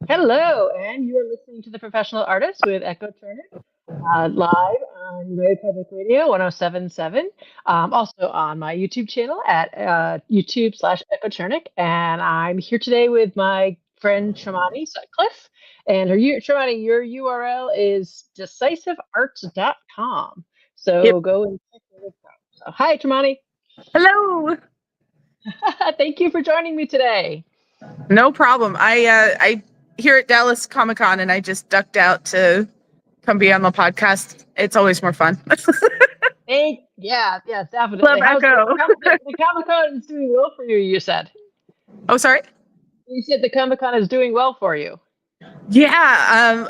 Hello, and you are listening to The Professional Artist with Echo Chernik, live on United Public Radio 1077. Also on my YouTube channel at YouTube/Echo Chernik. And I'm here today with my friend Tremani Sutcliffe. And Tremani, your URL is decisivearts.com. So Yep. go and check it out. So, hi, Tremani. Hello. Thank you for joining me today. No problem. I here at Dallas Comic Con, and I just ducked out to come be on the podcast. It's always more fun. Yeah, definitely. Love Echo. The Comic Con is doing well for you. You said. Oh, sorry. You said the Comic Con is doing well for you. Yeah.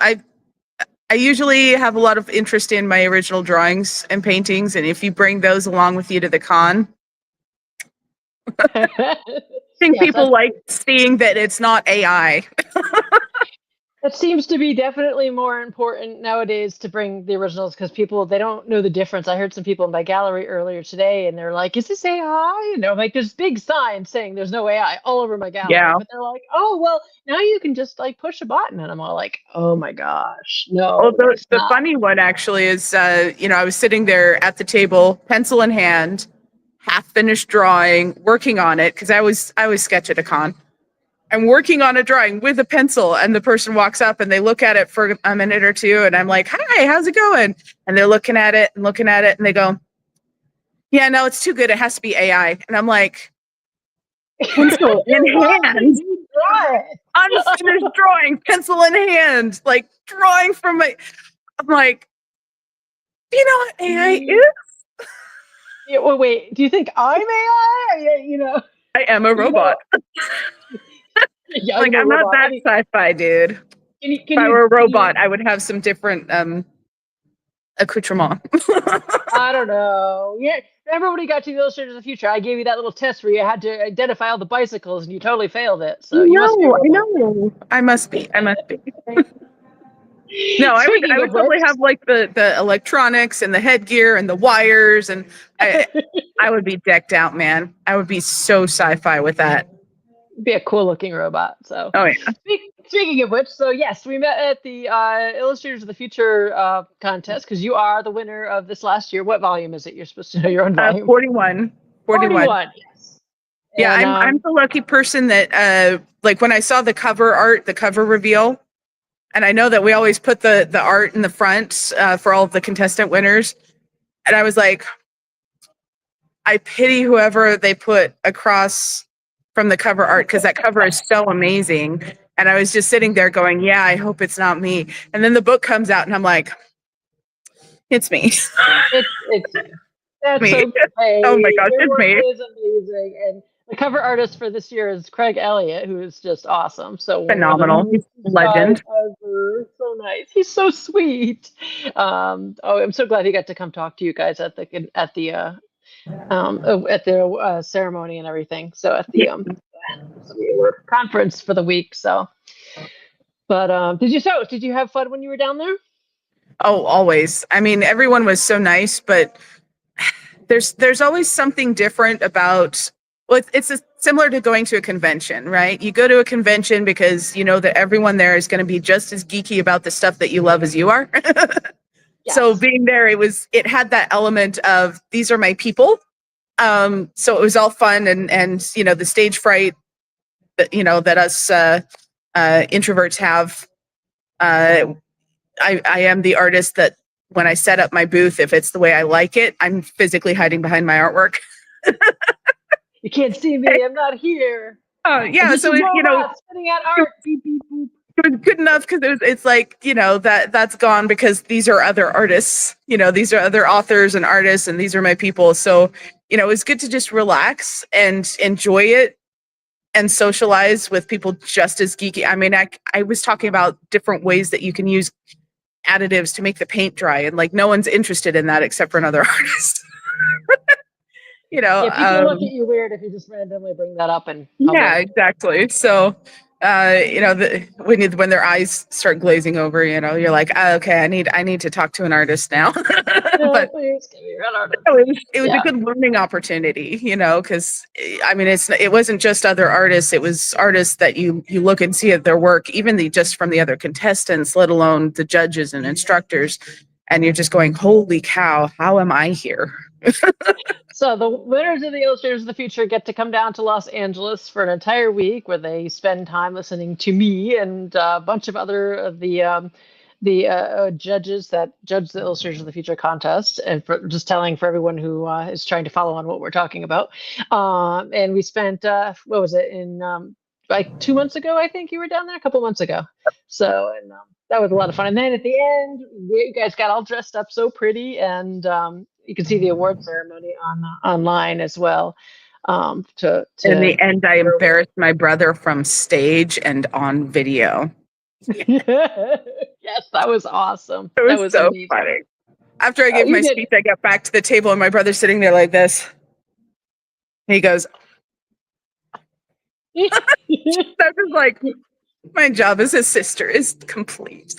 I usually have a lot of interest in my original drawings and paintings, and if you bring those along with you to the con, I think people like seeing that it's not AI. It seems to be definitely more important nowadays to bring the originals because they don't know the difference. I heard some people in my gallery earlier today, and they're like, "Is this AI?" You know, like there's big signs saying there's no AI all over my gallery. Yeah. But they're like, "Oh, well, now you can just like push a button," and I'm all like, "Oh my gosh, no." Well, the funny one actually is, I was sitting there at the table, pencil in hand, half finished drawing, working on it because I always sketch at a con. I'm working on a drawing with a pencil, and the person walks up and they look at it for a minute or two, and I'm like, "Hi, how's it going?" And they're looking at it, and they go, "Yeah, no, it's too good. It has to be AI." And I'm like, pencil in hand, unfinished drawing, pencil in hand, like drawing from my. I'm like, do you know what AI is? Yeah, well, wait. Do you think I'm AI? You know, I am a robot. Yeah, like I'm not that sci-fi, dude. If I were a robot, I would have some different accoutrement. I don't know. Yeah, remember when we got to the Illustrators of the Future? I gave you that little test where you had to identify all the bicycles, and you totally failed it. So you must be. I know. I must be. No, I would totally have like the electronics and the headgear and the wires, and I would be decked out, man. I would be so sci-fi with that. Be a cool looking robot. So. Oh yeah. Speaking of which, so yes, we met at the Illustrators of the Future contest because you are the winner of this last year. What volume is it? You're supposed to know your own volume. 41. 41. Yes. Yeah, and, I'm the lucky person that like when I saw the cover art, the cover reveal. And I know that we always put the art in the front for all of the contestant winners. And I was like, I pity whoever they put across from the cover art because that cover is so amazing. And I was just sitting there going, yeah, I hope it's not me. And then the book comes out and I'm like, it's me. That's me. Okay. Oh my gosh, Your it's me. It is amazing. And the cover artist for this year is Craig Elliott, who is just awesome. So phenomenal. He's a legend. Ever. So nice. He's so sweet. I'm so glad he got to come talk to you guys at the ceremony and everything. So at the conference for the week. So, but did you have fun when you were down there? Oh, always. I mean, everyone was so nice, but there's always something different about. Well, it's similar to going to a convention, right? You go to a convention because you know that everyone there is going to be just as geeky about the stuff that you love as you are. Yes. So being there, it had that element of these are my people. So it was all fun and you know the stage fright that that us introverts have. I am the artist that when I set up my booth, if it's the way I like it, I'm physically hiding behind my artwork. You can't see me. I'm not here. Oh yeah, so spitting out art. Beep, beep, beep. It was good enough because it's like that's gone because these are other artists. These are other authors and artists, and these are my people. So it was good to just relax and enjoy it and socialize with people just as geeky. I mean, I was talking about different ways that you can use additives to make the paint dry, and like no one's interested in that except for another artist. Yeah, people look at you weird if you just randomly bring that up. And yeah, exactly. So when their eyes start glazing over, you're like, okay, I need to talk to an artist now. But Please give me an artist. it was a good learning opportunity, because it wasn't just other artists; it was artists that you look and see at their work, even just from the other contestants, let alone the judges and instructors, and you're just going, holy cow, how am I here? So the winners of the Illustrators of the Future get to come down to Los Angeles for an entire week where they spend time listening to me and a bunch of other of the judges that judge the Illustrators of the Future contest, and just telling for everyone who is trying to follow on what we're talking about. And we spent, what was it, in like 2 months ago, I think you were down there, a couple months ago. So, and that was a lot of fun. And then at the end, you guys got all dressed up so pretty, and you can see the award ceremony online as well. In the end, I embarrassed my brother from stage and on video. Yes, that was awesome. That was so amazing. Funny. After I gave my speech, I got back to the table and my brother's sitting there like this. He goes, I was like, my job as a sister is complete.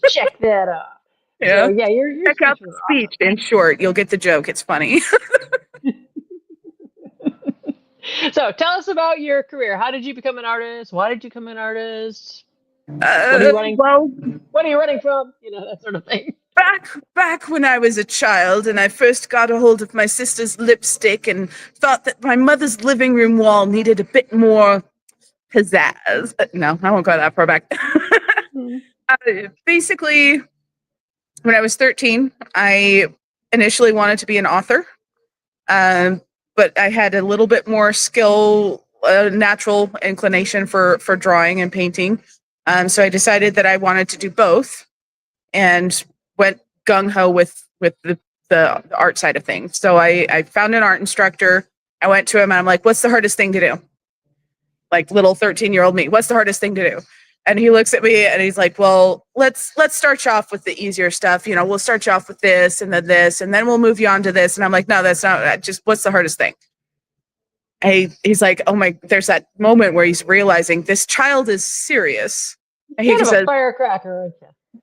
Check that out. Yeah, so, yeah. Your check out the speech. Awesome. In short, you'll get the joke. It's funny. So, tell us about your career. How did you become an artist? Why did you become an artist? What are you running? What are you running from? That sort of thing. Back when I was a child and I first got a hold of my sister's lipstick and thought that my mother's living room wall needed a bit more pizzazz. No, I won't go that far back. Basically, when I was 13, I initially wanted to be an author, but I had a little bit more skill, natural inclination for drawing and painting. So I decided that I wanted to do both and went gung-ho with the art side of things. So I found an art instructor. I went to him and I'm like, what's the hardest thing to do? Like little 13-year-old me, what's the hardest thing to do? And he looks at me and he's like, well, let's start you off with the easier stuff. We'll start you off with this, and then we'll move you on to this. And I'm like, no, that's not, just what's the hardest thing? He's like, oh my, there's that moment where he's realizing this child is serious. And he just says, firecracker.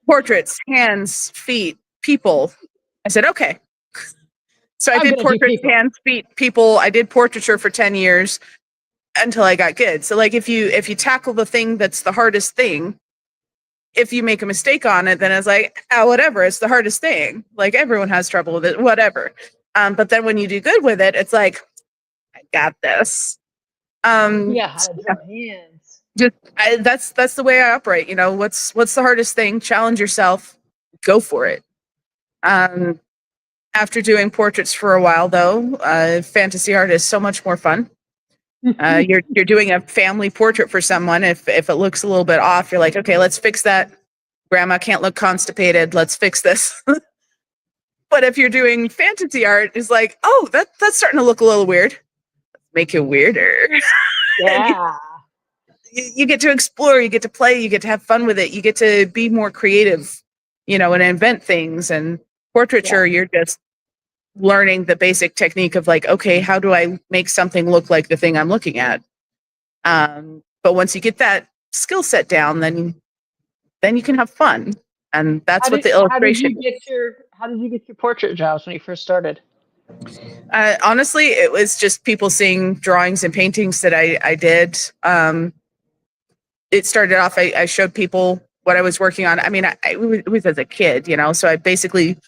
Portraits, hands, feet, people. I said, okay. So I did portraits, hands, feet, people. I did portraiture for 10 years until I got good. So like if you tackle the thing that's the hardest thing, if you make a mistake on it, then it's like, whatever, it's the hardest thing. Like everyone has trouble with it, whatever. But then when you do good with it, it's like, I got this. How to draw hands. That's the way I operate. What's the hardest thing? Challenge yourself, go for it. After doing portraits for a while, though, fantasy art is so much more fun. You're doing a family portrait for someone. If it looks a little bit off, you're like, okay, let's fix that. Grandma can't look constipated. Let's fix this. But if you're doing fantasy art, it's like, oh, that's starting to look a little weird. Make it weirder. Yeah. You get to explore, you get to play, you get to have fun with it, you get to be more creative, and invent things. And portraiture, you're just learning the basic technique of like, okay, how do I make something look like the thing I'm looking at? But once you get that skill set down, then you can have fun. And that's what the illustration. How did you get your portrait jobs when you first started? Honestly, it was just people seeing drawings and paintings that I did. It started off, I showed people what I was working on. I mean, it was as a kid, so I basically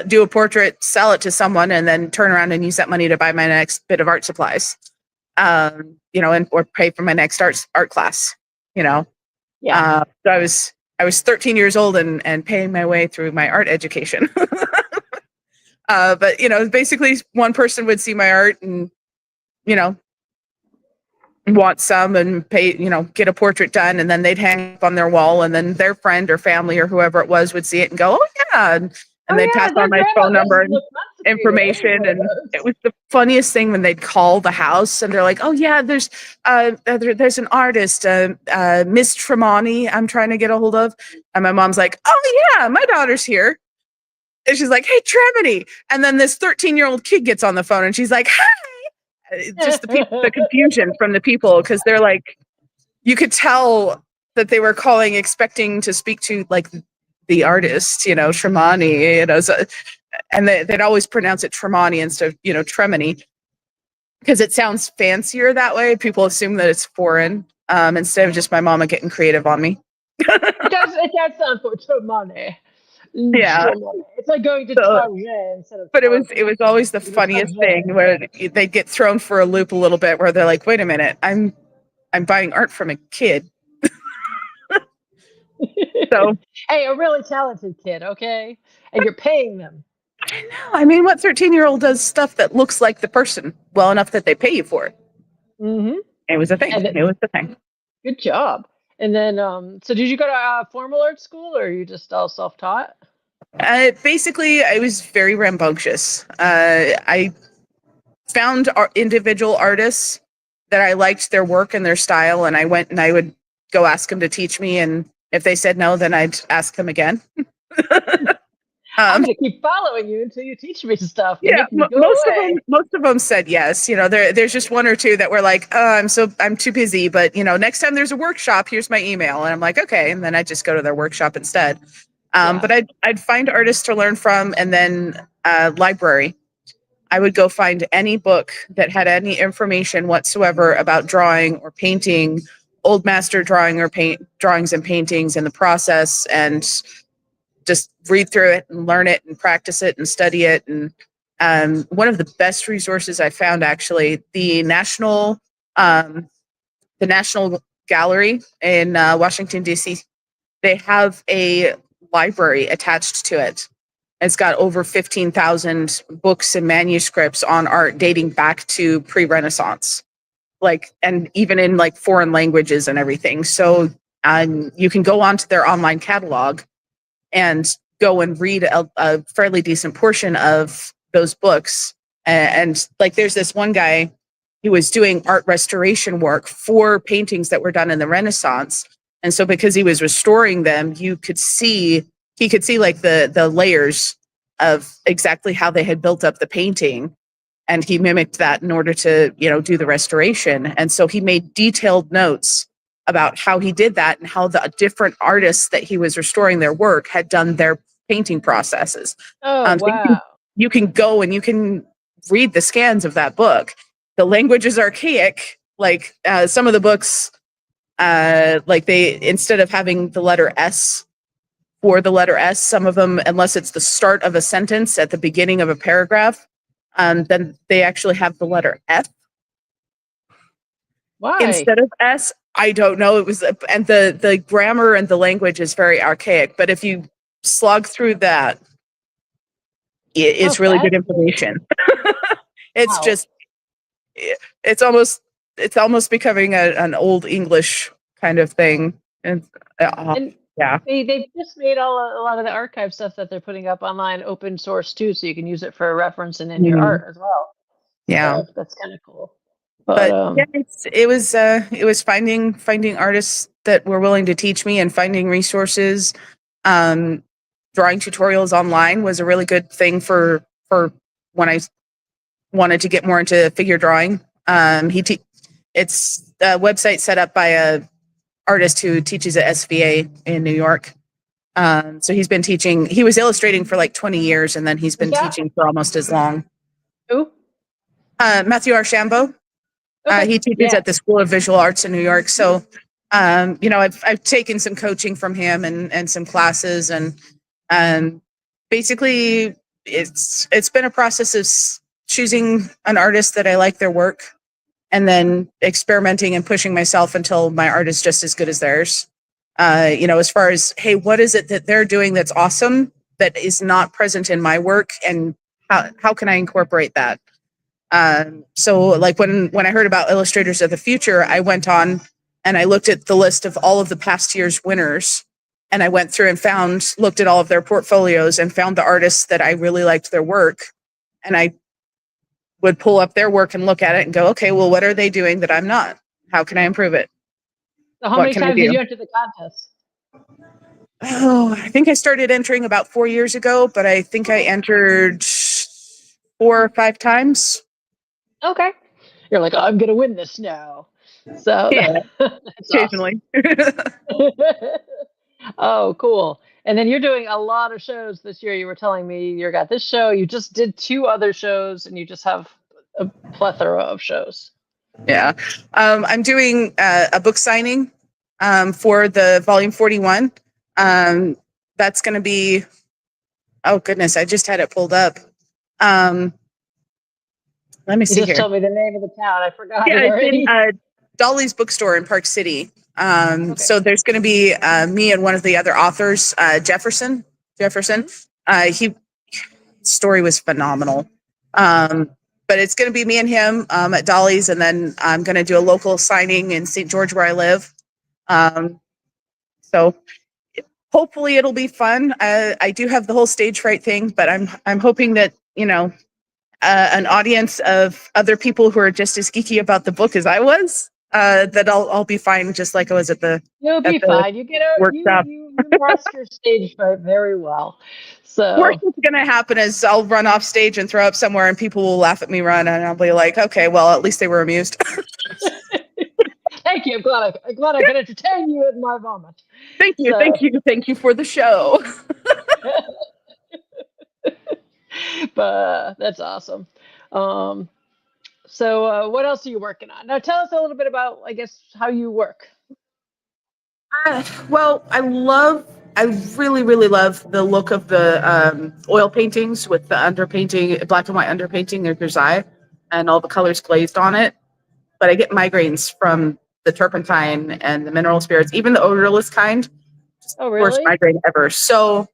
do a portrait, sell it to someone, and then turn around and use that money to buy my next bit of art supplies, or pay for my next art class, Yeah. So I was 13 years old and paying my way through my art education. But basically one person would see my art and, want some and pay, get a portrait done, and then they'd hang up on their wall, and then their friend or family or whoever it was would see it and go, oh yeah. And they'd pass on my phone number and information. And it was the funniest thing when they'd call the house and they're like, oh yeah, there's an artist, Miss Tremani, I'm trying to get a hold of. And my mom's like, oh yeah, my daughter's here. And she's like, hey, Tremani. And then this 13-year-old kid gets on the phone and she's like, hi. Just the confusion from the people, because they're like, you could tell that they were calling expecting to speak to like the artist, you know, Tremani, you know, so, and they'd always pronounce it Tremani instead of, you know, Tremani, because it sounds fancier that way. People assume that it's foreign, instead of just my mama getting creative on me. It does sound for money. Yeah. It's like going to So, Target instead of but Target. it was always the funniest thing where they get thrown for a loop a little bit, where they're like, "Wait a minute, I'm buying art from a kid." So Hey, a really talented kid, okay? And you're paying them. I know. I mean, what 13-year-old does stuff that looks like the person well enough that they pay you for it? Mm-hmm. It was a thing. And It was the thing. good job. And then, so did you go to formal art school, or are you just all self-taught? Basically, I was very rambunctious. I found individual artists that I liked their work and their style, and I went and I would go ask them to teach me. And if they said no, then I'd ask them again. I'm gonna keep following you until you teach me stuff to Yeah, make me go away. most of them said yes. You know, there's just one or two that were like, oh, I'm too busy, but you know, next time there's a workshop, here's my email, and I'm like, okay, and then I just go to their workshop instead. Yeah. But I'd find artists to learn from, and then library. I would go find any book that had any information whatsoever about drawing or painting, old master drawing or drawings and paintings and the process, and just read through it and learn it and practice it and study it. And one of the best resources I found, actually, um, the National Gallery in Washington, D.C., they have a library attached to it. It's got over 15,000 books and manuscripts on art dating back to pre-Renaissance, like, and even in like foreign languages and everything. So you can go onto their online catalog and go and read a fairly decent portion of those books. And like, there's this one guy who was doing art restoration work for paintings that were done in the Renaissance. And so because he was restoring them, he could see like the layers of exactly how they had built up the painting. And he mimicked that in order to, you know, do the restoration. And so he made detailed notes about how he did that and how the different artists that he was restoring their work had done their painting processes. Oh, So wow. you can go and you can read the scans of that book. The language is archaic. Like some of the books, like they, instead of having the letter S for the letter S, some of them, unless it's the start of a sentence at the beginning of a paragraph, then they actually have the letter F Why? instead of S. I don't know. It was, and the grammar and the language is very archaic. But if you slog through that, it's really good information. It's Wow. just, it's almost becoming an old English kind of thing. And yeah, They've just made a lot of the archive stuff that they're putting up online open source too, so you can use it for reference and in your art as well. yeah. So that's kind of cool. But yeah, it was finding artists that were willing to teach me and finding resources. Drawing tutorials online was a really good thing for when I wanted to get more into figure drawing. It's a website set up by a artist who teaches at SVA in New York. So he's been teaching. He was illustrating for like 20 years, and then he's been teaching for almost as long. Who? Matthew Archambault. Okay. He teaches at the School of Visual Arts in New York. So, you know, I've taken some coaching from him and some classes, and basically it's been a process of choosing an artist that I like their work, and then experimenting and pushing myself until my art is just as good as theirs. You know, as far as, hey, what is it that they're doing that's awesome that is not present in my work, and how can I incorporate that? So like when I heard about Illustrators of the Future, I went on and I looked at the list of all of the past year's winners, and I went through and looked at all of their portfolios and found the artists that I really liked their work. And I would pull up their work and look at it and go, okay, well, what are they doing that I'm not? How can I improve it? So how many times did you enter the contest? Oh, I think I started entering about 4 years ago, but I think I entered 4 or 5 times. Okay. You're like, I'm going to win this now. So Yeah, that's occasionally. awesome. Oh, cool. And then you're doing a lot of shows this year. You were telling me you got this show. You just did 2 other shows, and you just have a plethora of shows. Yeah. I'm doing a book signing for the volume 41. That's going to be, oh goodness, I just had it pulled up. Let me You see just here. told me the name of the town. I forgot Yeah, it it's in already. Dolly's bookstore in Park City. Okay. So there's going to be me and one of the other authors, Jefferson. He story was phenomenal. But it's going to be me and him at Dolly's, and then I'm going to do a local signing in St. George where I live. So hopefully it'll be fun. I do have the whole stage fright thing, but I'm hoping that an audience of other people who are just as geeky about the book as I was, that I'll be fine, just like I was at the You'll be fine. You get out. workshop. You master stage fright very well. Worst So that's gonna happen is I'll run off stage and throw up somewhere, and people will laugh at me run, and I'll be like, okay, well, at least they were amused. thank you. I'm glad I could entertain you with my vomit. Thank you, So, thank you, thank you for the show. but that's awesome. So what else are you working on? Now tell us a little bit about, I guess, how you work. Well, I really, really love the look of the oil paintings with the underpainting, black and white underpainting, their grisaille, and all the colors glazed on it. But I get migraines from the turpentine and the mineral spirits, even the odorless kind. Oh, Worst really? migraine ever. So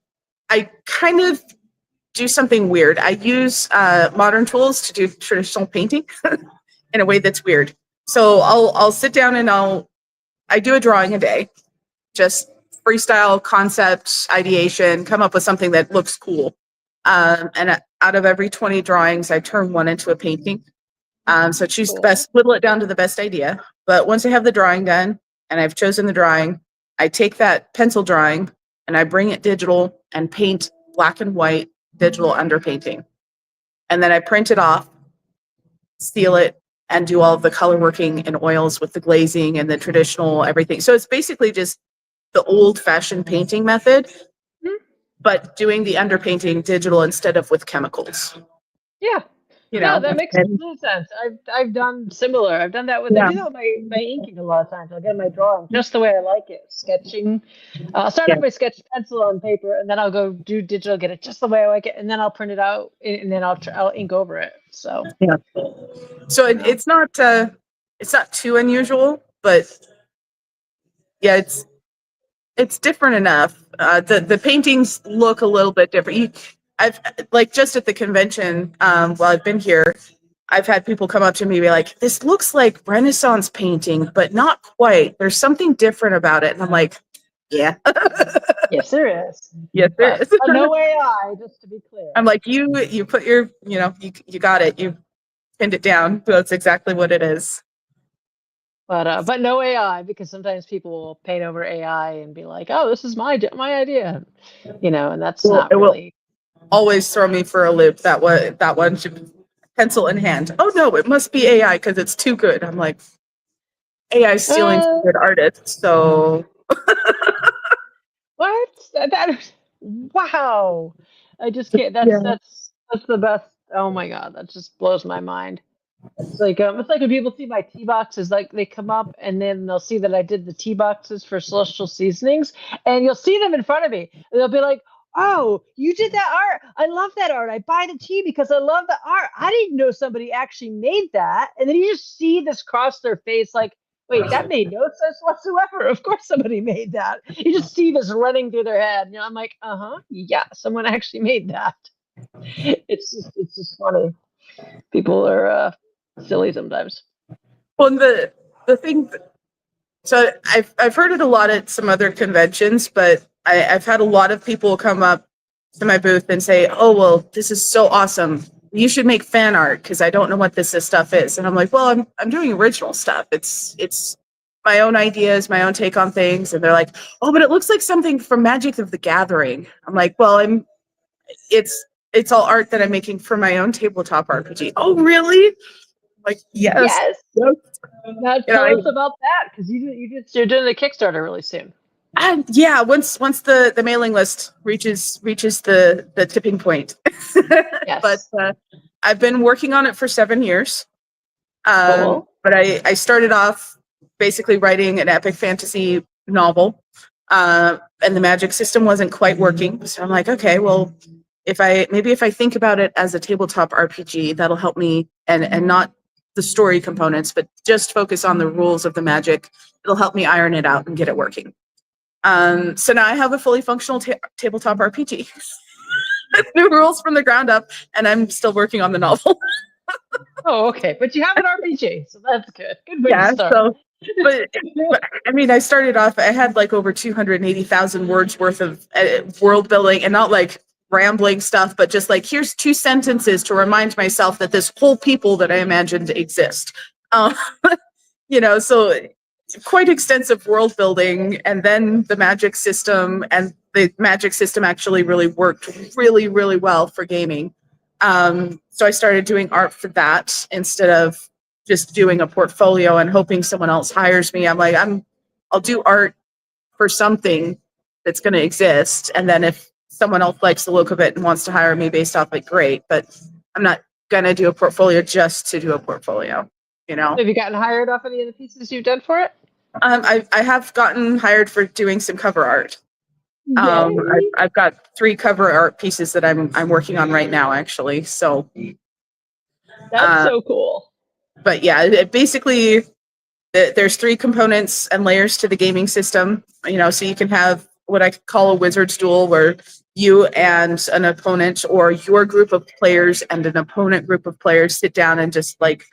I kind of do something weird. I use modern tools to do traditional painting in a way that's weird. So I'll sit down and I do a drawing a day, just freestyle concept ideation, come up with something that looks cool. And out of every 20 drawings, I turn one into a painting. So choose the best, whittle it down to the best idea. But once I have the drawing done and I've chosen the drawing, I take that pencil drawing and I bring it digital and paint black and white digital underpainting. And then I print it off, seal it, and do all of the color working in oils with the glazing and the traditional everything. So it's basically just the old fashioned painting method, but doing the underpainting digital instead of with chemicals. Yeah. You No, know, that makes and complete sense. I've done similar. I've done that with I yeah, do that with my inking a lot of times. I'll get my drawing just the way I like it. Sketching. I'll start yeah, off by sketch pencil on paper, and then I'll go do digital, get it just the way I like it, and then I'll print it out, and then I'll ink over it. So yeah. So it's not too unusual, but yeah, it's different enough. The paintings look a little bit different. I've like just at the convention, while I've been here, I've had people come up to me and be like, "This looks like Renaissance painting, but not quite. There's something different about it." And I'm like, "Yeah, yes, there is. yes, there But is." no AI, just to be clear. I'm like, you put your, you got it. You pinned it down. That's exactly what it is. But no AI, because sometimes people will paint over AI and be like, "Oh, this is my idea," and that's Well, not it will really. always throw me for a loop. That one should be pencil in hand. Oh no, it must be AI because it's too good. I'm like, AI is stealing from Uh, good artists. So what? Wow. I just can't. yeah, That's the best. Oh my god, that just blows my mind. It's like when people see my tea boxes, like they come up and then they'll see that I did the tea boxes for Celestial Seasonings, and you'll see them in front of me, and they'll be like, "Oh, you did that art! I love that art. I buy the tea because I love the art. I didn't know somebody actually made that." And then you just see this cross their face, like, "Wait, that made no sense whatsoever. Of course, somebody made that." You just see this running through their head, and I'm like, yeah, someone actually made that." It's just funny. People are silly sometimes. well, the thing. So I've heard it a lot at some other conventions, but I've had a lot of people come up to my booth and say, "Oh, well, this is so awesome. You should make fan art because I don't know what this stuff is." And I'm like, "Well, I'm doing original stuff. It's my own ideas, my own take on things." And they're like, "Oh, but it looks like something from Magic of the Gathering." I'm like, "Well, it's all art that I'm making for my own tabletop RPG." "Oh, really?" I'm Like, yes. Yes. Yes. Now tell us about that, because you're doing the Kickstarter really soon. Yeah, once the mailing list reaches the tipping point. Yes. But I've been working on it for 7 years. Cool. But I started off basically writing an epic fantasy novel, and the magic system wasn't quite working. So I'm like, okay, well, if I think about it as a tabletop RPG, that'll help me, and not the story components, but just focus on the rules of the magic. It'll help me iron it out and get it working. So now I have a fully functional tabletop RPG. New rules from the ground up, and I'm still working on the novel. Oh, okay. But you have an RPG, so that's good. Good way Yeah, to start. so, but I mean, I started off, I had like over 280,000 words worth of world building, and not like rambling stuff, but just like, here's 2 sentences to remind myself that this whole people that I imagined exist. So quite extensive world building, and then the magic system, and the magic system actually really worked really, really well for gaming. So I started doing art for that instead of just doing a portfolio and hoping someone else hires me. I'm like, I'll do art for something that's going to exist, and then if someone else likes the look of it and wants to hire me based off it, great. But I'm not going to do a portfolio just to do a portfolio. Have you gotten hired off any of the pieces you've done for it? I have gotten hired for doing some cover art. I've got 3 cover art pieces that I'm working on right now, actually. So that's so cool. But yeah, basically, there's 3 components and layers to the gaming system. So you can have what I call a wizard's duel, where you and an opponent, or your group of players and an opponent group of players, sit down and just like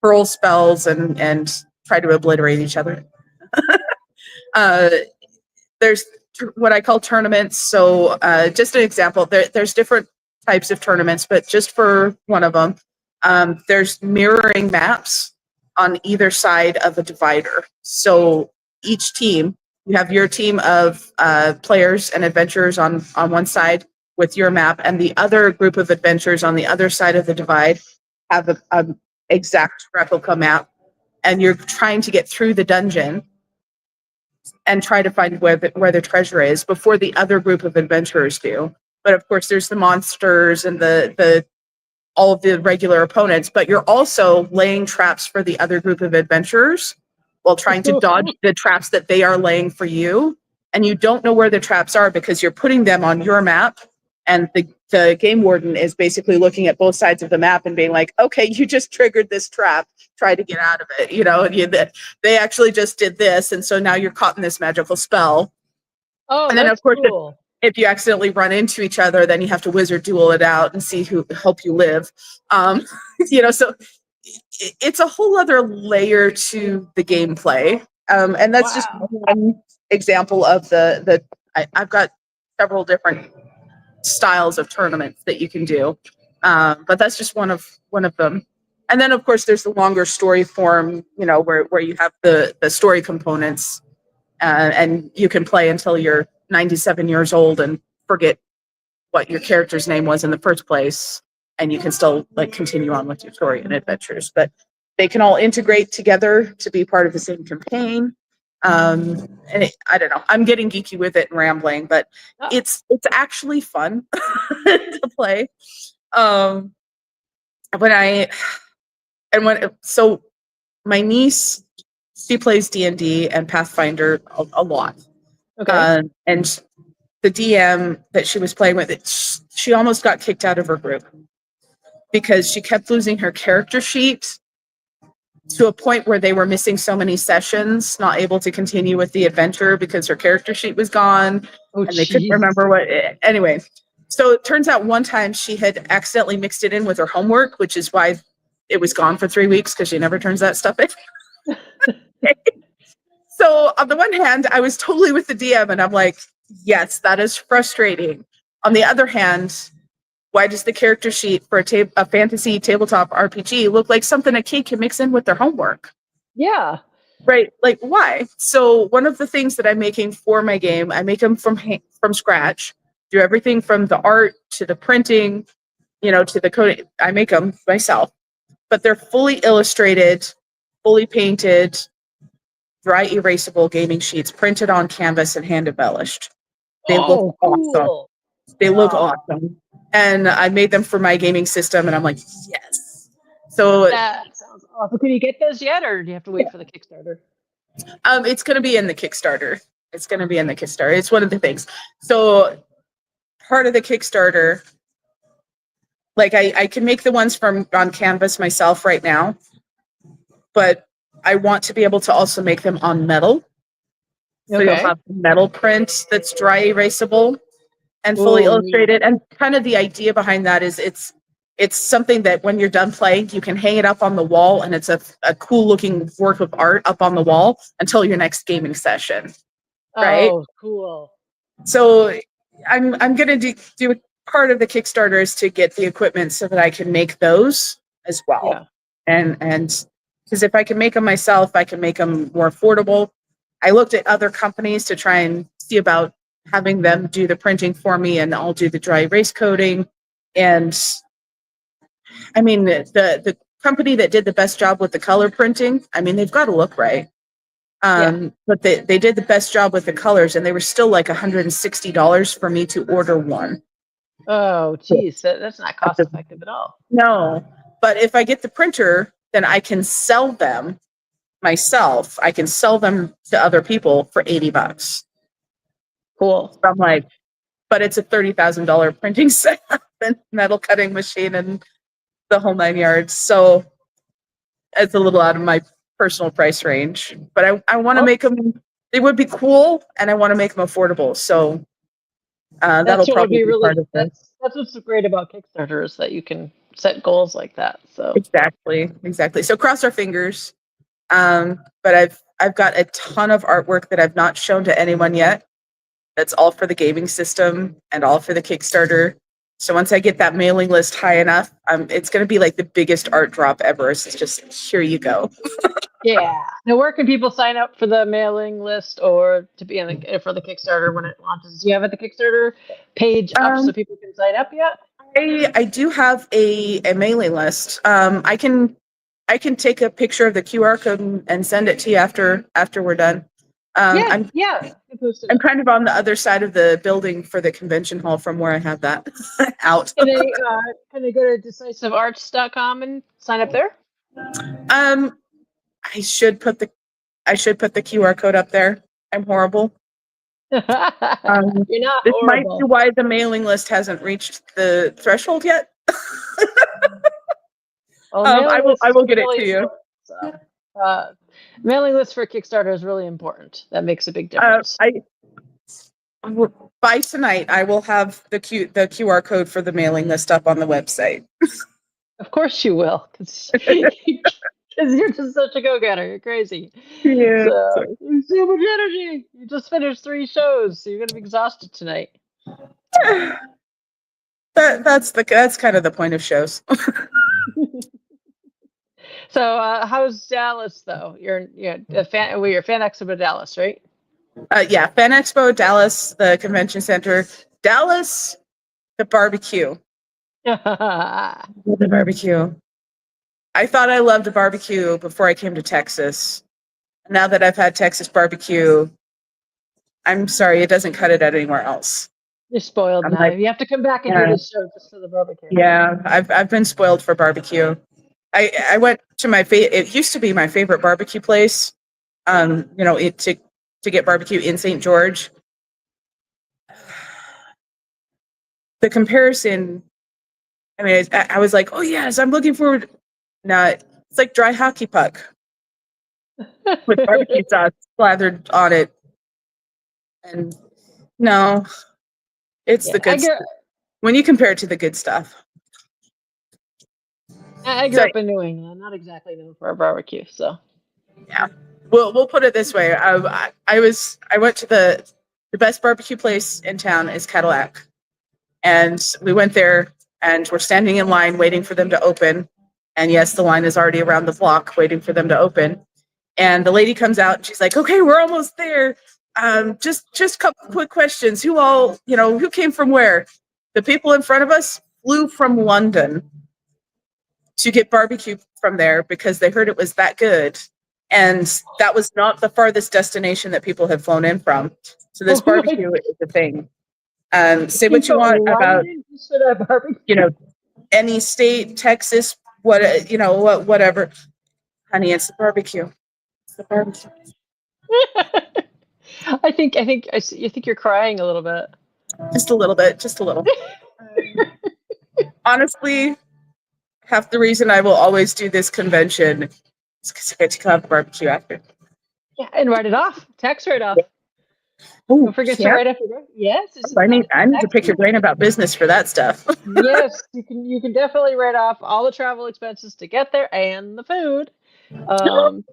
hurl spells and try to obliterate each other. There's what I call tournaments. So just an example, there's different types of tournaments, but just for one of them, there's mirroring maps on either side of a divider. So each team, you have your team of players and adventurers on one side with your map, and the other group of adventurers on the other side of the divide have a exact replica map, and you're trying to get through the dungeon and try to find where the treasure is before the other group of adventurers do. But of course, there's the monsters and the all of the regular opponents, but you're also laying traps for the other group of adventurers while trying to dodge the traps that they are laying for you. And you don't know where the traps are because you're putting them on your map. And the game warden is basically looking at both sides of the map and being like, okay, you just triggered this trap, try to get out of it. And they actually just did this. And so now you're caught in this magical spell. Oh, and then that's of course, cool. If you accidentally run into each other, then you have to wizard duel it out and see who help you live. So it's a whole other layer to the gameplay. And that's just one example of I've got several different styles of tournaments that you can do. But that's just one of them. And then of course there's the longer story form, where you have the story components, and you can play until you're 97 years old and forget what your character's name was in the first place, and you can still continue on with your story and adventures. But they can all integrate together to be part of the same campaign. I don't know, I'm getting geeky with it and rambling, but it's actually fun to play. So my niece, she plays D&D and Pathfinder a lot. Okay. And the DM that she was playing with, she almost got kicked out of her group because she kept losing her character sheet to a point where they were missing so many sessions, not able to continue with the adventure because her character sheet was gone. And they couldn't remember anyway. So it turns out one time she had accidentally mixed it in with her homework, which is why it was gone for 3 weeks, because she never turns that stuff in. So on the one hand, I was totally with the DM and I'm like, yes, that is frustrating. On the other hand, why does the character sheet for a fantasy tabletop RPG look like something a kid can mix in with their homework? Yeah. Right. Like, why? So one of the things that I'm making for my game, I make them from scratch, do everything from the art to the printing, to the coding. I make them myself. but they're fully illustrated, fully painted, dry erasable gaming sheets printed on canvas and hand embellished. They look awesome. Cool. They look awesome. And I made them for my gaming system, and I'm like, yes. So that sounds awesome. Can you get those yet, or do you have to wait for the Kickstarter? It's going to be in the Kickstarter. It's going to be in the Kickstarter. It's one of the things. So part of the Kickstarter, like I can make the ones from on canvas myself right now, but I want to be able to also make them on metal. So you'll have metal print that's dry erasable and fully illustrated. And kind of the idea behind that is it's something that when you're done playing, you can hang it up on the wall, and it's a cool looking work of art up on the wall until your next gaming session. Right? Oh, cool. So I'm gonna do part of the Kickstarter is to get the equipment so that I can make those as well. Yeah. And because if I can make them myself, I can make them more affordable. I looked at other companies to try and see about having them do the printing for me, and I'll do the dry erase coating. And I mean, the company that did the best job with the color printing, I mean, they've got to look right. But they did the best job with the colors, and they were still like $160 for me to order one. Oh, geez, that's not cost effective at all. No, but if I get the printer, then I can sell them myself. I can sell them to other people for $80. Cool. So I'm like, but it's a $30,000 printing setup and metal cutting machine and the whole 9 yards. So it's a little out of my personal price range, but I want to make them. They would be cool, and I want to make them affordable. So that'll probably be part of it. That's what's great about Kickstarter is that you can set goals like that. So exactly. So cross our fingers. But I've got a ton of artwork that I've not shown to anyone yet. That's all for the gaming system and all for the Kickstarter. So once I get that mailing list high enough, it's going to be like the biggest art drop ever. It's just, here you go. Yeah. Now, where can people sign up for the mailing list or to be for the Kickstarter when it launches? Do you have the Kickstarter page up so people can sign up yet? I do have a mailing list. I can take a picture of the QR code and send it to you after we're done. I'm kind of on the other side of the building for the convention hall from where I have that out. Can they go to decisivearts.com and sign up there? I should put the QR code up there. I'm horrible. You're not this horrible. might be why the mailing list hasn't reached the threshold yet. I will get it to you. Mailing list for Kickstarter is really important. That makes a big difference. By tonight, I will have the QR code for the mailing list up on the website. Of course you will, because you're just such a go-getter. You're crazy. Yeah. So much energy. You just finished 3 shows, so you're gonna be exhausted tonight. That's kind of the point of shows. So how's Dallas though? You're a fan. Well, you're Fan Expo Dallas, right? Yeah, Fan Expo Dallas, the convention center. Dallas, the barbecue. The barbecue. I thought I loved a barbecue before I came to Texas. Now that I've had Texas barbecue, I'm sorry, it doesn't cut it anywhere else. You're spoiled now. You have to come back and do this show just for the barbecue. Yeah, I've been spoiled for barbecue. I went to it used to be my favorite barbecue place. To get barbecue in St. George. The comparison, I mean, I was like, oh yes, I'm looking forward. No, it's like dry hockey puck with barbecue sauce slathered on it. And no, it's the good stuff. When you compare it to the good stuff. I grew up in New England. I'm not exactly known for a barbecue, so. Yeah, we'll put it this way. I went to the best barbecue place in town is Cadillac, and we went there and we're standing in line waiting for them to open. And yes, the line is already around the block waiting for them to open. And the lady comes out and she's like, "Okay, we're almost there. Just a couple quick questions. Who came from where?" The people in front of us flew from London to get barbecue from there because they heard it was that good. And that was not the farthest destination that people have flown in from. So this barbecue is a thing. Say what you want about, any state, Texas, whatever. Honey, it's the barbecue. It's the barbecue. I think you're crying a little bit. Just a little bit, just a little. Honestly, half the reason I will always do this convention is because I get to have barbecue after. Yeah, and write it off. Tax write-off. Ooh, don't forget to write after that. Yes. I need to pick your brain about business for that stuff. Yes, you can definitely write off all the travel expenses to get there and the food.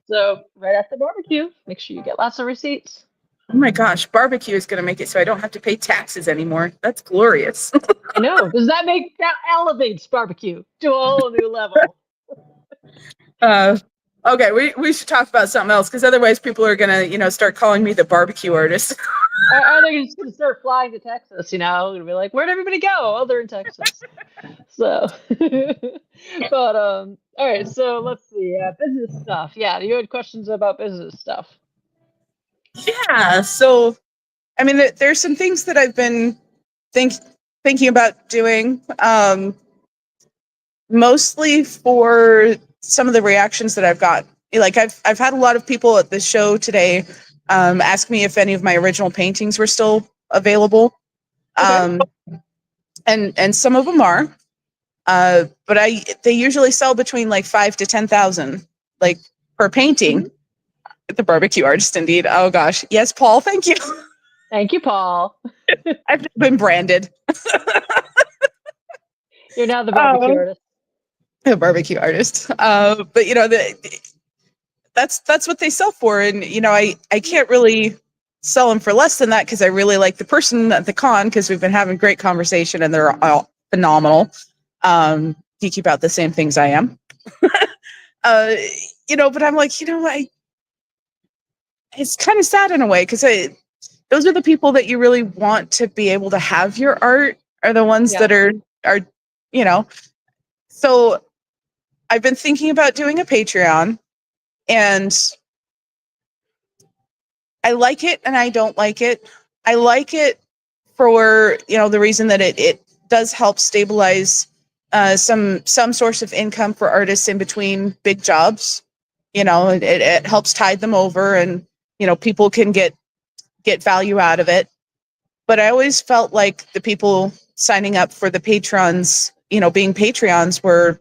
So right after barbecue, make sure you get lots of receipts. Oh my gosh, barbecue is going to make it so I don't have to pay taxes anymore. That's glorious. I know. Does that elevates barbecue to a whole new level? Okay, we should talk about something else because otherwise people are going to, start calling me the barbecue artist. Are they just going to start flying to Texas, and be like, where'd everybody go? Oh, they're in Texas. So, but, all right, so let's see, business stuff. Yeah, you had questions about business stuff. Yeah, so, I mean, there's some things that I've been thinking about doing, mostly for some of the reactions that I've got. Like, I've had a lot of people at the show today ask me if any of my original paintings were still available. Okay. And some of them are. But they usually sell between like 5,000 to 10,000, like, per painting. Mm-hmm. The barbecue artist, indeed. Oh gosh, yes, Paul. Thank you. Thank you, Paul. I've been branded. You're now the barbecue artist. The barbecue artist. But that's what they sell for, and I can't really sell them for less than that because I really like the person at the con because we've been having great conversation and they're all phenomenal. Geeky about the same things I am. But I'm like, it's kind of sad in a way because those are the people that you really want to be able to have your art are the ones that are. So I've been thinking about doing a Patreon, and I like it and I don't like it. I like it for, the reason that it does help stabilize some source of income for artists in between big jobs. It helps tide them over, and people can get value out of it. But I always felt like the people signing up for the patrons, being Patreons, were,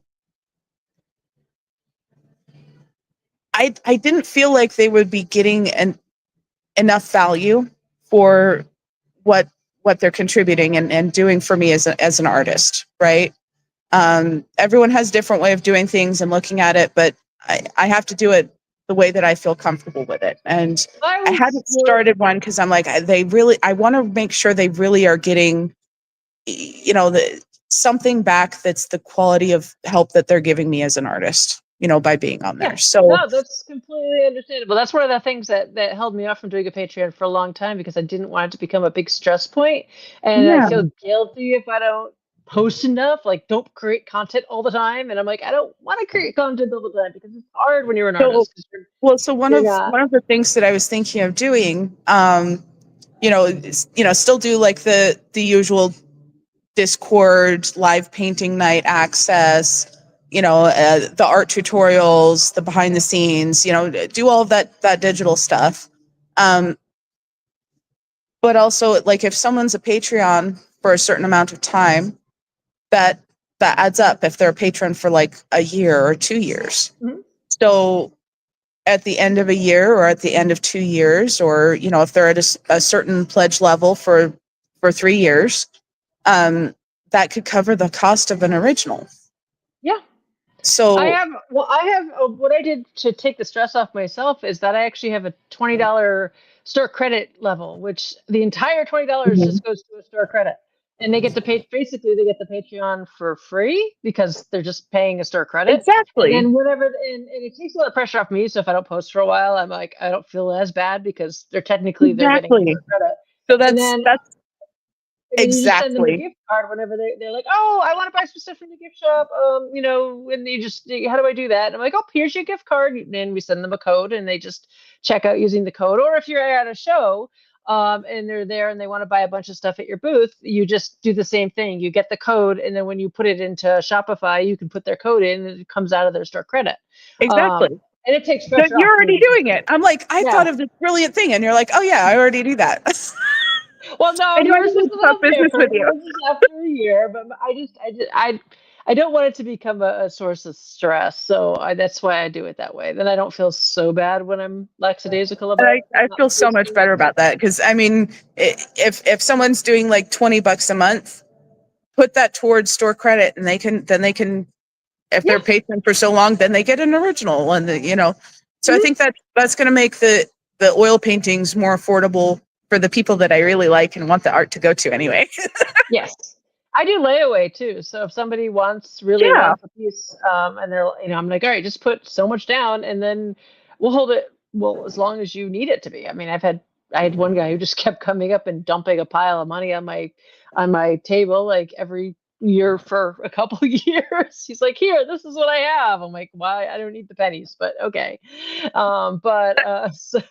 I didn't feel like they would be getting enough value for what they're contributing and doing for me as an artist, right? Everyone has a different way of doing things and looking at it, but I have to do it the way that I feel comfortable with it. And I hadn't started one because I'm like, I want to make sure they really are getting, something back that's the quality of help that they're giving me as an artist, by being on there. So no, that's completely understandable. That's one of the things that held me off from doing a Patreon for a long time because I didn't want it to become a big stress point. And I feel guilty if I don't post enough, like don't create content all the time. And I'm like, I don't want to create content all the time because it's hard when you're an artist. So one of the things that I was thinking of doing, still do like the usual Discord live painting night access, the art tutorials, the behind the scenes, do all of that digital stuff. But also, like, if someone's a Patreon for a certain amount of time, that adds up if they're a patron for like a year or 2 years. Mm-hmm. So at the end of a year or at the end of 2 years, or, if they're at a certain pledge level for 3 years, that could cover the cost of an original. Yeah. So I have what I did to take the stress off myself is that I actually have a $20 store credit level, which the entire $20 just goes to a store credit. And they get to pay, basically they get the Patreon for free because they're just paying a store credit. Exactly. And whatever, and it takes a lot of pressure off me. So if I don't post for a while, I'm like, I don't feel as bad because they're getting store credit. So that's And then you just send them a Exactly. gift card whenever they're like, oh, I want to buy some stuff from the gift shop. And you just, how do I do that? And I'm like, oh, here's your gift card. And we send them a code and they just check out using the code. Or if you're at a show and they're there and they want to buy a bunch of stuff at your booth, you just do the same thing. You get the code. And then when you put it into Shopify, you can put their code in and it comes out of their store credit. Exactly. And it takes So pressure you're off already me. doing it. I'm like, I thought of this brilliant thing. And you're like, oh, yeah, I already do that. Well, no, I know I yours is did a tough little business with different. you. Yours is after a year, but I don't want it to become a source of stress. So that's why I do it that way. Then I don't feel so bad when I'm lackadaisical about And it. I feel so much better about that because I mean, if someone's doing like $20 a month, put that towards store credit, and they can if they're patron for so long, then they get an original one. So I think that's going to make the oil paintings more affordable for the people that I really like and want the art to go to anyway. Yes. I do layaway too. So if somebody really wants a piece, and they're, I'm like, all right, just put so much down and then we'll hold it. Well, as long as you need it to be. I mean, I had one guy who just kept coming up and dumping a pile of money on my table, like every year for a couple of years. He's like, here, this is what I have. I'm like, why? I don't need the pennies, but okay. So,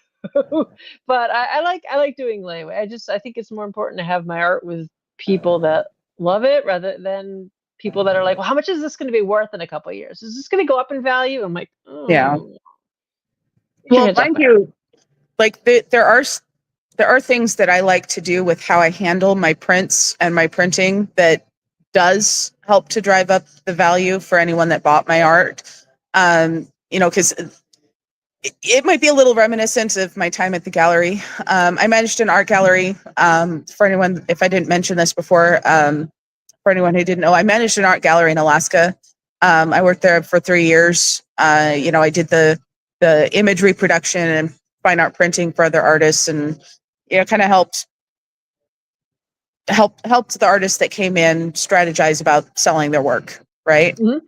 but I like doing layaway. I think it's more important to have my art with people that love it rather than people that are like, well, how much is this going to be worth in a couple of years? Is this going to go up in value? I'm like, Yeah. Well, mind you, like there are things that I like to do with how I handle my prints and my printing that does help to drive up the value for anyone that bought my art. Because it might be a little reminiscent of my time at the gallery. I managed an art gallery. For anyone, if I didn't mention this before, for anyone who didn't know, I managed an art gallery in Alaska. I worked there for 3 years. I did the image reproduction and fine art printing for other artists, and kind of helped the artists that came in strategize about selling their work, right? Mm-hmm.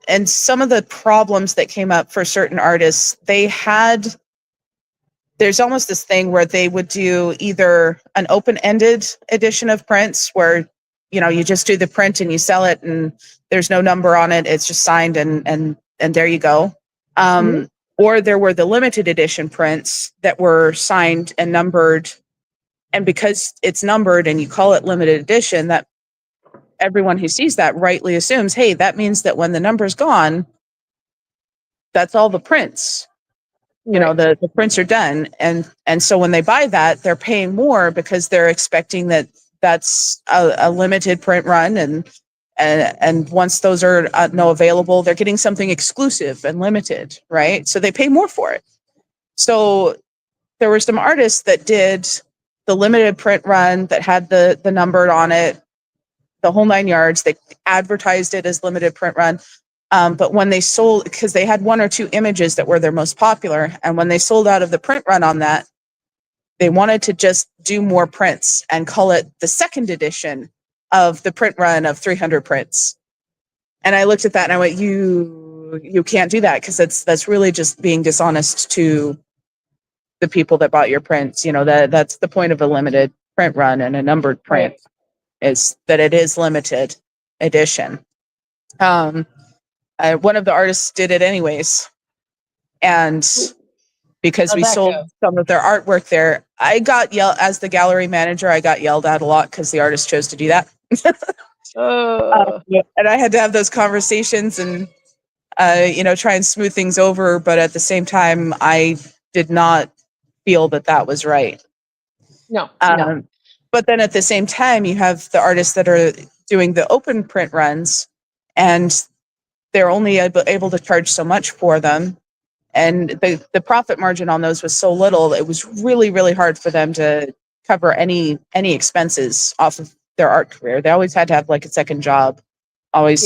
And some of the problems that came up for certain artists, there's almost this thing where they would do either an open-ended edition of prints where, you just do the print and you sell it and there's no number on it. It's just signed and there you go. Or there were the limited edition prints that were signed and numbered. And because it's numbered and you call it limited edition, that everyone who sees that rightly assumes, hey, that means that when the number's gone, that's all the prints. The prints are done. And so when they buy that, they're paying more because they're expecting that that's a limited print run. And once those are no available, they're getting something exclusive and limited, right? So they pay more for it. So there were some artists that did the limited print run that had the numbered on it, the whole 9 yards. They advertised it as limited print run. But when they sold, because they had 1 or 2 images that were their most popular, and when they sold out of the print run on that, they wanted to just do more prints and call it the second edition of the print run of 300 prints. And I looked at that and I went, you can't do that, because that's really just being dishonest to the people that bought your prints. That's the point of a limited print run and a numbered print, is that it is limited edition. One of the artists did it anyways, and because we sold some of their artwork there, I got yelled as the gallery manager. I got yelled at a lot because the artist chose to do that. And I had to have those conversations and try and smooth things over, but at the same time, I did not feel that was right. No. But then at the same time, you have the artists that are doing the open print runs, and they're only able to charge so much for them. And the profit margin on those was so little, it was really, really hard for them to cover any expenses off of their art career. They always had to have like a second job, always,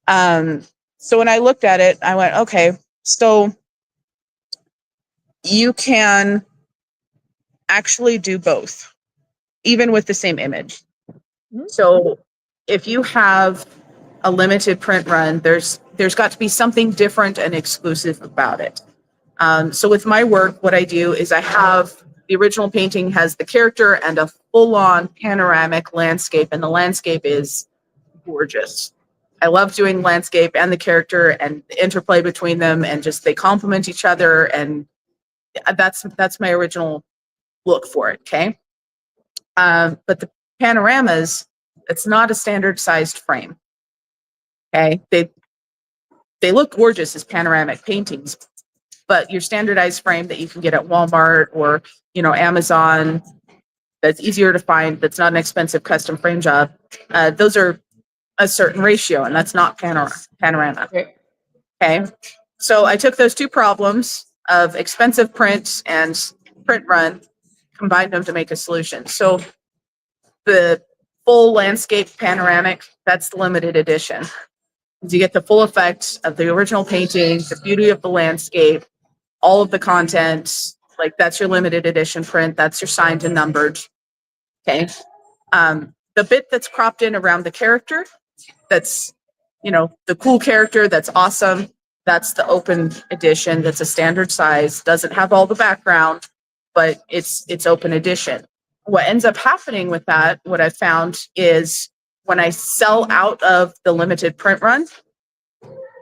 So when I looked at it, I went, okay, so you can actually do both, even with the same image. So if you have a limited print run, there's got to be something different and exclusive about it. So with my work, what I do is I have the original painting has the character and a full-on panoramic landscape, and the landscape is gorgeous. I love doing landscape and the character and the interplay between them, and just they complement each other, and that's my original look for it. Okay. But the panoramas, it's not a standard sized frame. Okay. They look gorgeous as panoramic paintings, but your standardized frame that you can get at Walmart or, Amazon, that's easier to find, that's not an expensive custom frame job, those are a certain ratio, and that's not panorama. Right. Okay. So I took those two problems of expensive print and print run, combined them to make a solution. So the full landscape panoramic, that's the limited edition. You get the full effect of the original painting, the beauty of the landscape, all of the content. Like, that's your limited edition print. That's your signed and numbered. Okay. The bit that's cropped in around the character, that's, the cool character, that's awesome. That's the open edition. That's a standard size, doesn't have all the background, but it's open edition. What ends up happening with that, what I've found, is when I sell out of the limited print run,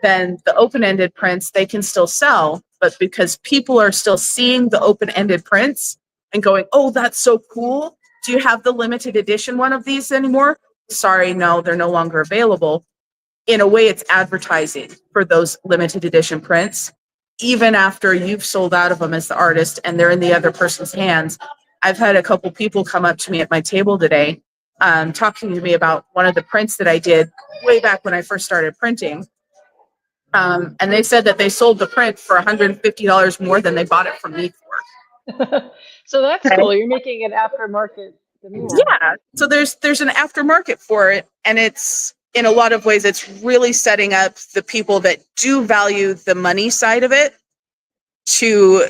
then the open-ended prints, they can still sell, but because people are still seeing the open-ended prints and going, oh, that's so cool. Do you have the limited edition one of these anymore? Sorry, no, they're no longer available. In a way, it's advertising for those limited edition prints. Even after you've sold out of them as the artist and they're in the other person's hands. I've had a couple people come up to me at my table today, talking to me about one of the prints that I did way back when I first started printing. And they said that they sold the print for $150 more than they bought it from me for. So that's cool. You're making an aftermarket demand. Yeah. So there's an aftermarket for it, and it's, in a lot of ways, it's really setting up the people that do value the money side of it to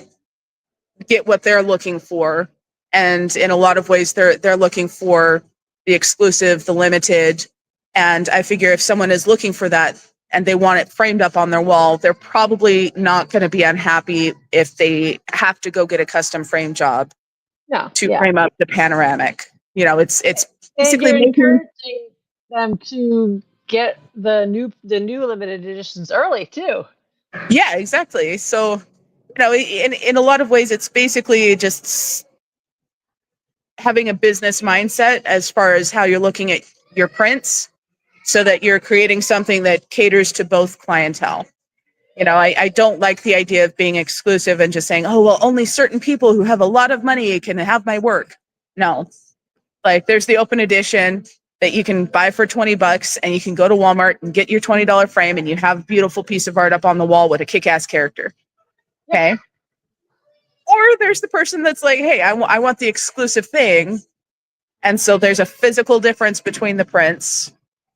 get what they're looking for. And in a lot of ways, they're looking for the exclusive, the limited. And I figure if someone is looking for that and they want it framed up on their wall, they're probably not going to be unhappy if they have to go get a custom frame job to frame up the panoramic. It's basically encouraging them to get the new limited editions early too. Yeah, exactly. So, in a lot of ways, it's basically just having a business mindset as far as how you're looking at your prints, so that you're creating something that caters to both clientele. I don't like the idea of being exclusive and just saying, oh, well, only certain people who have a lot of money can have my work. No, like, there's the open edition that you can buy for $20, and you can go to Walmart and get your $20 frame, and you have a beautiful piece of art up on the wall with a kick-ass character. Okay. Or there's the person that's like, hey, I want the exclusive thing. And so there's a physical difference between the prints,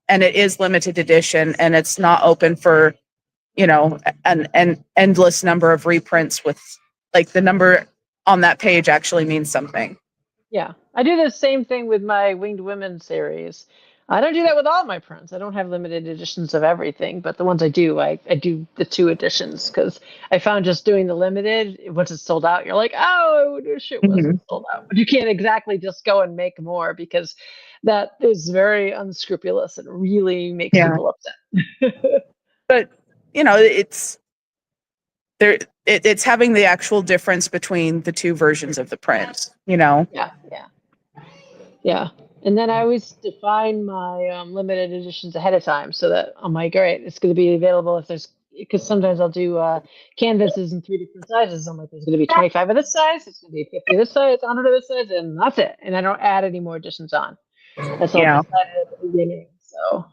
and it is limited edition, and it's not open for, an endless number of reprints with, like, the number on that page actually means something. Yeah. I do the same thing with my Winged Women series. I don't do that with all my prints. I don't have limited editions of everything, but the ones I do, I do the 2 editions, because I found just doing the limited, once it's sold out, you're like, oh, shit wasn't sold out. But you can't exactly just go and make more, because that is very unscrupulous and really makes people upset. But, it's having the actual difference between the 2 versions of the print, Yeah. And then I always define my limited editions ahead of time, so that I'm like, great, it's going to be available because sometimes I'll do canvases in 3 different sizes. I'm like, there's going to be 25 of this size, it's going to be 50 of this size, 100 of this size, and that's it. And I don't add any more editions on. That's all decided at the beginning. So,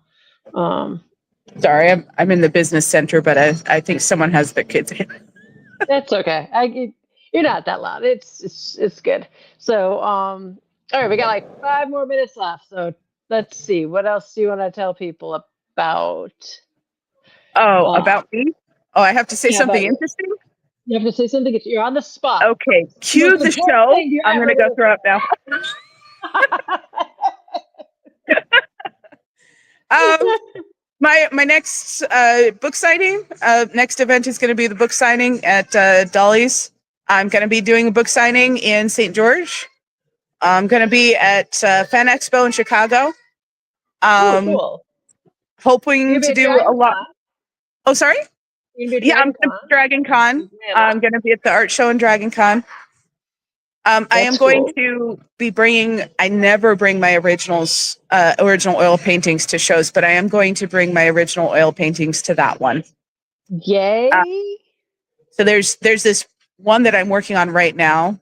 sorry, I'm in the business center, but I think someone has their kids in. That's okay. You're not that loud. It's good. So, all right, we got like 5 more minutes left. So let's see. What else do you want to tell people about? Oh, about me? Oh, I have to say something interesting? You have to say something. You're on the spot. Okay, cue the show. I'm going to go throw up now. My next book signing, next event is going to be the book signing at Dolly's I'm going to be doing a book signing in St. George. I'm going to be at Fan Expo in Chicago. Cool. Hoping to do a lot. Oh, sorry? You gonna be Yeah, at I'm going to Dragon Con. I'm going to be at the art show in Dragon Con. I am going to be bringing, I never bring my original oil paintings to shows, but I am going to bring my original oil paintings to that one. Yay. So there's this one that I'm working on right now,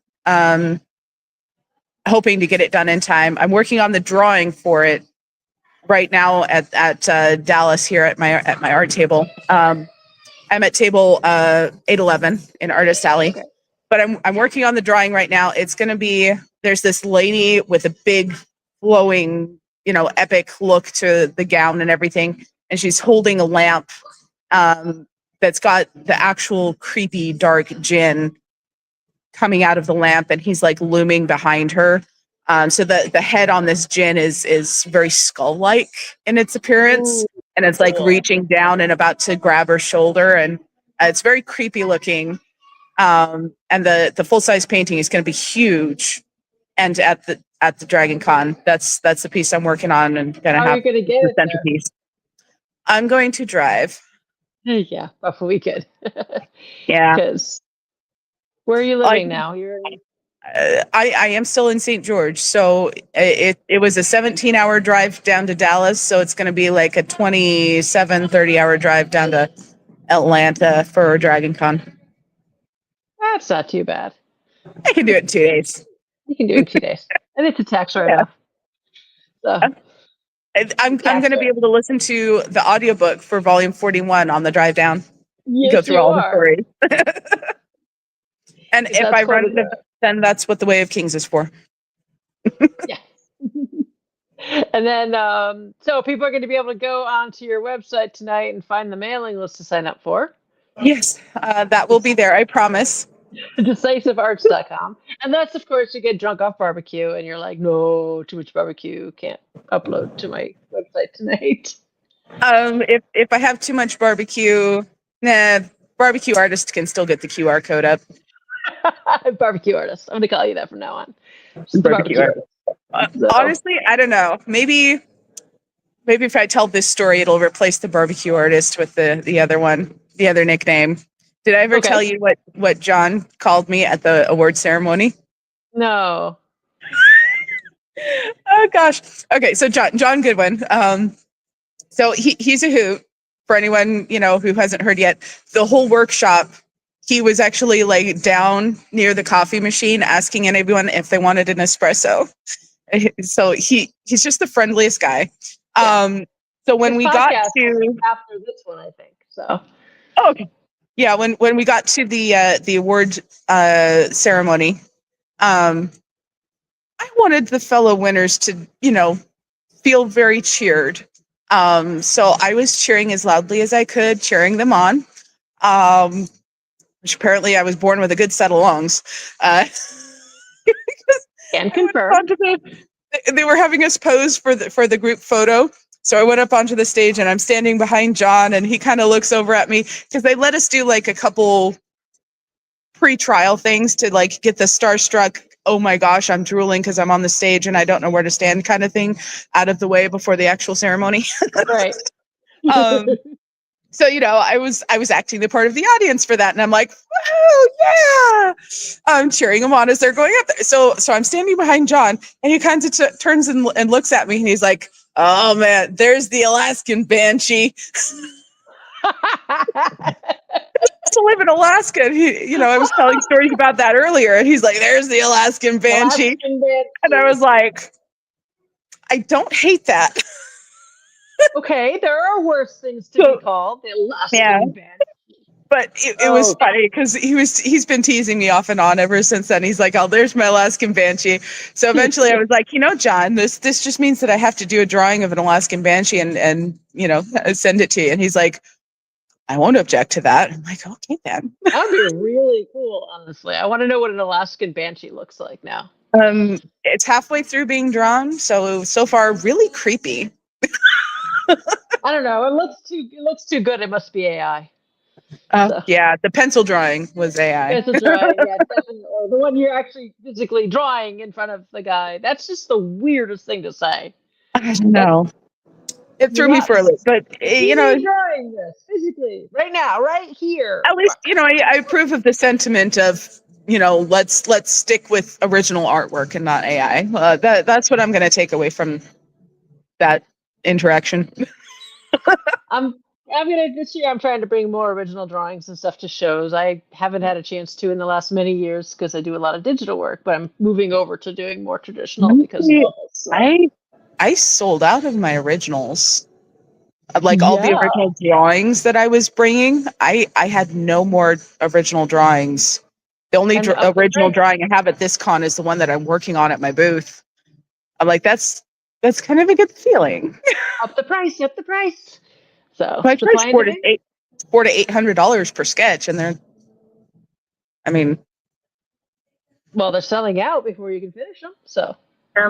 hoping to get it done in time. I'm working on the drawing for it right now at Dallas here at my art table. I'm at table 811 in Artist Alley. Okay. But I'm working on the drawing right now. It's going to be, there's this lady with a big flowing, epic look to the gown and everything. And she's holding a lamp that's got the actual creepy dark djinn coming out of the lamp, and he's like looming behind her. So the head on this djinn is very skull-like in its appearance. Ooh, and it's like reaching down and about to grab her shoulder. And it's very creepy looking. And the full-size painting is going to be huge. And at the Dragon Con, that's the piece I'm working on and going to have the centerpiece. I'm going to drive. Yeah, probably good. Yeah. Because where are you living now? You're in... I am still in St. George, so it was a 17-hour drive down to Dallas, so it's going to be like a 30-hour drive down to Atlanta for Dragon Con. That's not too bad. I can do it in 2 days. You can do it in 2 days. And it's a tax write-off. So. I'm going to be able to listen to the audiobook for volume 41 on the drive down. Yes, go through all the stories. And if I run it, then that's what The Way of Kings is for. Yeah. And then, so people are going to be able to go onto your website tonight and find the mailing list to sign up for. Yes, that will be there, I promise. DecisiveArts.com. And that's, of course, you get drunk off barbecue and you're like, no, too much barbecue, can't upload to my website tonight. If I have too much barbecue, barbecue artist can still get the QR code up. Barbecue artist. I'm going to call you that from now on. Barbecue artist. Honestly, I don't know. Maybe if I tell this story, it'll replace the barbecue artist with the other one, the other nickname. Did I ever tell you what John called me at the award ceremony? No. Oh gosh. Okay, so John Goodwin. So he's a hoot. For anyone who hasn't heard yet, the whole workshop, he was actually like down near the coffee machine asking anyone if they wanted an espresso. So he's just the friendliest guy. Yeah. So when we got to after this one, I think so. Oh, okay. Yeah, when we got to the award ceremony, I wanted the fellow winners to feel very cheered. So I was cheering as loudly as I could, cheering them on. Which apparently I was born with a good set of lungs. Can confirm. They were having us pose for the group photo. So I went up onto the stage and I'm standing behind John and he kind of looks over at me because they let us do like a couple pre-trial things to like get the starstruck, oh my gosh, I'm drooling because I'm on the stage and I don't know where to stand kind of thing out of the way before the actual ceremony. Right. So, I was acting the part of the audience for that. And I'm like, whoa, yeah. I'm cheering them on as they're going up there. So I'm standing behind John and he kind of turns and looks at me and he's like, oh man, there's the Alaskan Banshee. To live in Alaska. And I was telling stories about that earlier. And he's like, there's the Alaskan Banshee. And I was like, I don't hate that. Okay, there are worse things to be called. The Alaskan Banshee. But it was funny because he's been teasing me off and on ever since then. He's like, oh, there's my Alaskan Banshee. So eventually I was like, John, this just means that I have to do a drawing of an Alaskan Banshee and send it to you. And he's like, I won't object to that. I'm like, okay, then. That would be really cool, honestly. I want to know what an Alaskan Banshee looks like now. It's halfway through being drawn, so far really creepy. I don't know. It looks too good. It must be AI. So, Yeah, the pencil drawing was AI. pencil drawing, yeah, definitely. Or the one you're actually physically drawing in front of the guy. That's just the weirdest thing to say. I don't That know. It you're threw me not for a loop, but see me drawing this physically right now, right here. at least I approve of the sentiment of let's stick with original artwork and not AI. That's what I'm going to take away from that interaction. I'm gonna this year. I'm trying to bring more original drawings and stuff to shows. I haven't had a chance to in the last many years because I do a lot of digital work, but I'm moving over to doing more traditional because of all this. So. I sold out of my originals. Like all the Yeah, original drawings that I was bringing, I had no more original drawings. The only and up the original price, drawing I have at this con is the one that I'm working on at my booth. I'm like, that's kind of a good feeling. up the price, up the price. So But I charge supply and demand. $400 to $800 per sketch, and I mean, Well, they're selling out before you can finish them. So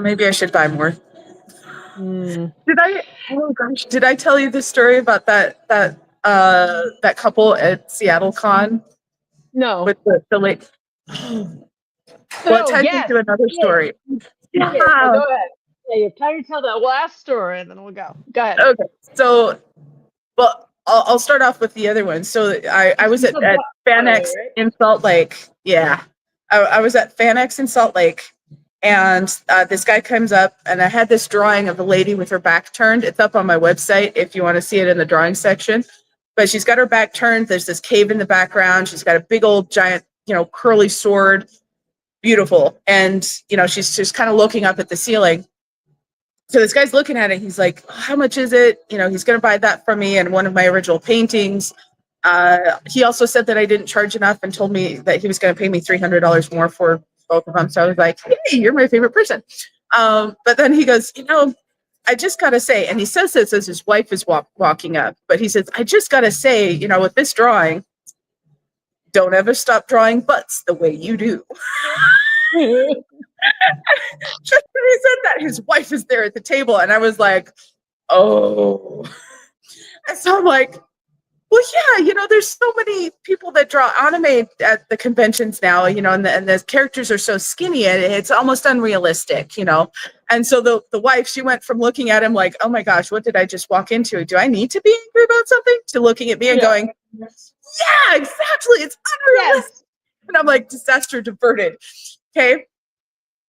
maybe I should buy more. mm. Did I? Oh gosh, did I tell you the story about that couple at Seattle Con No, with the late? Well, it no, ties yes, into another yes, story. did it. So Yeah. go ahead. Yeah, you're trying to tell that last story, and then we'll go. Go ahead. Okay. So, well, I'll start off with the other one. So I was The at butt story, FanX right? in Salt Lake. Yeah. I was at FanX in Salt Lake, and this guy comes up, and I had this drawing of a lady with her back turned. It's up on my website if you want to see it in the drawing section. But she's got her back turned. There's this cave in the background. She's got a big old giant, curly sword. Beautiful. And, she's just kind of looking up at the ceiling. So this guy's looking at it. He's like, how much is it? He's going to buy that from me and one of my original paintings. He also said that I didn't charge enough and told me that he was going to pay me $300 more for both of them. So I was like, hey, you're my favorite person. But then he goes, I just got to say, and he says this as his wife is walking up, but he says, I just got to say, with this drawing, don't ever stop drawing butts the way you do. Just when he said that, his wife is there at the table, and I was like, oh. And so I'm like, well, yeah, there's so many people that draw anime at the conventions now, and the characters are so skinny, and it's almost unrealistic, And so the wife, she went from looking at him like, oh my gosh, what did I just walk into? Do I need to be angry about something? To looking at me and going, yeah, exactly. It's unrealistic. Yes. And I'm like, disaster diverted. Okay.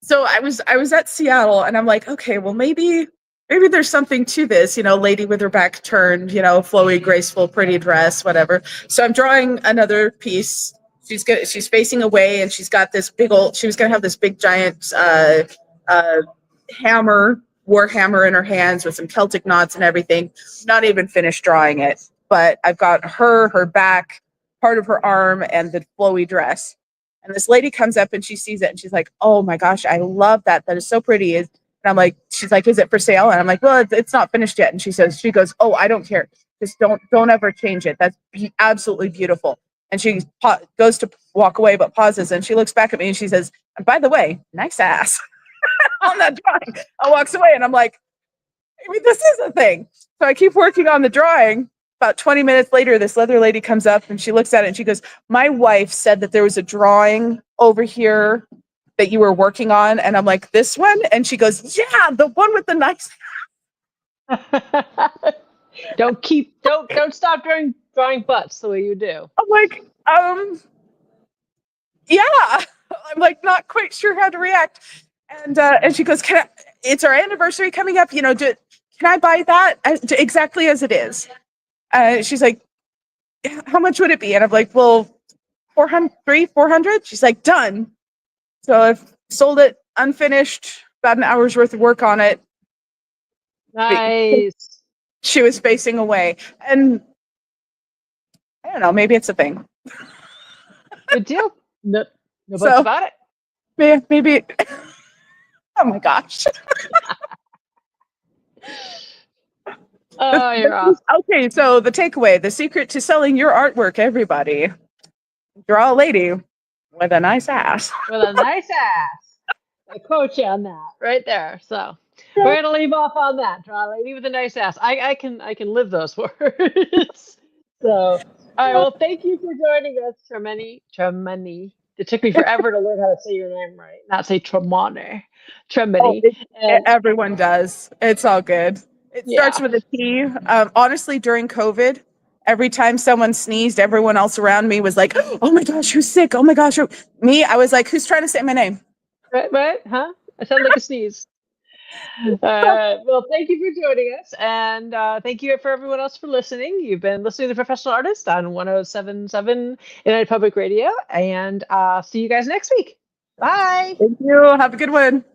So I was at Seattle, and I'm like, okay, well, maybe there's something to this, lady with her back turned, flowy, graceful, pretty dress, whatever. So I'm drawing another piece. She's facing away, and she's got this she was going to have this big giant war hammer in her hands with some Celtic knots and everything. Not even finished drawing it, but I've got her back, part of her arm, and the flowy dress. And this lady comes up and she sees it, and she's like, oh my gosh, I love that. That is so pretty. And I'm like, she's like, is it for sale? And I'm like, well, it's not finished yet. And she goes, oh, I don't care. Just don't ever change it. That's absolutely beautiful. And she goes to walk away, but pauses, and she looks back at me and she says, and by the way, nice ass on that drawing. I walks away, and I'm like, maybe this is a thing. So I keep working on the drawing. About 20 minutes later, this other lady comes up and she looks at it and she goes, my wife said that there was a drawing over here that you were working on. And I'm like, this one? And she goes, yeah, the one with the nice. Don't stop drawing butts the way you do. I'm like, yeah. I'm like, not quite sure how to react. And she goes, it's our anniversary coming up. Can I buy that exactly as it is? She's like, how much would it be? And I'm like, well, 400. She's like, done. So I've sold it unfinished, about an hour's worth of work on it. Nice. She was facing away. And I don't know, maybe it's a thing. Good deal. No buts about it. Maybe. Oh my gosh. Oh, you're off. Okay, so the takeaway, the secret to selling your artwork, everybody. Draw a lady with a nice ass. With a nice ass. I quote you on that right there. So we're gonna leave off on that. Draw a lady with a nice ass. I can live those words. So all right. Well, thank you for joining us, Tremani. It took me forever to learn how to say your name right, not say Tremani. Oh, Tremani. And everyone does. It's all good. It starts yeah. with a T. Honestly, during COVID, every time someone sneezed, everyone else around me was like, "Oh my gosh, who's sick? Oh my gosh." Me, I was like, "Who's trying to say my name?" Right? Huh? I sound like a sneeze. Well, thank you for joining us. And thank you for everyone else for listening. You've been listening to The Professional Artist on 1077 United Public Radio. And see you guys next week. Bye. Thank you. Have a good one.